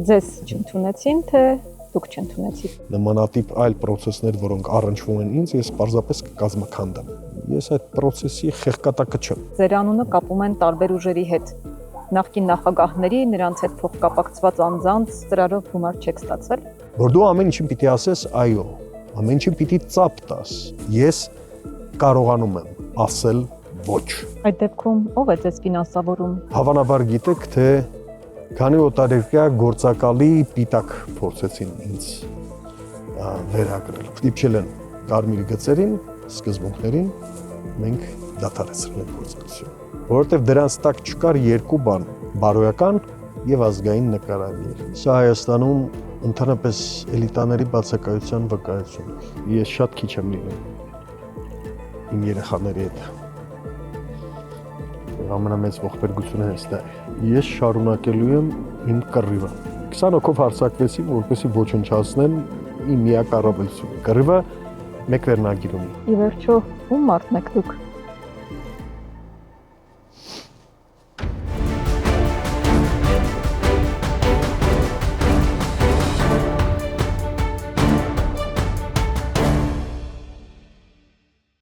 Ձեզ չընդունեցին, թե դուք չընդունեցիք։ Նմանատիպ այլ process-ներ, որոնք առնչվում են ինձ, ես պարզապես կկազմաքանդեմ։ Ես այդ process-ի խեղկատակը չեմ։ Ձեր անունը կապում են տարբեր ուժերի հետ։ Նախկին նախագահների, նրանց հետ փոխկապակցված անձանց ծրարով գումար չեք ստացել։ Որ դու ամեն ինչին պիտի ասես այո, ամեն ինչին պիտի ծափ տաս։ Ես կարողանում եմ ասել ոչ։ Այդ դեպքում ով է ձեզ ֆինանսավորում։ Հավանաբար գիտեք, թե քանի օտարերկրյա գործակալի պիտակ փորձեցին ինձ վերագրել։ Ստիպչել են կարմիր գծերին, սկզբունքներին, մենք դադարեցրել ենք գործակցությունը։ Որովհետև դրանց տակ չկար երկու բան՝ բարոյական եւ ազգային նկարագիր։ Սա Հայաստանում ընդհանրապես էլիտաների բացակայության վկայություն է։ Ես շատ քիչ եմ լինում իմ երեխաների հետ։ Ամենամեծ ողբերգությունը հենց դա է։ Ես շարունակելու եմ իմ կռիվը։ 20 հոգով հարձակվեցին, որպեսզի ոչնչացնեն իմ միակ առավելությունը։ Կռիվը մեկ վերնագիր ունի։ Ի վերջո, ում մարդն եք դուք։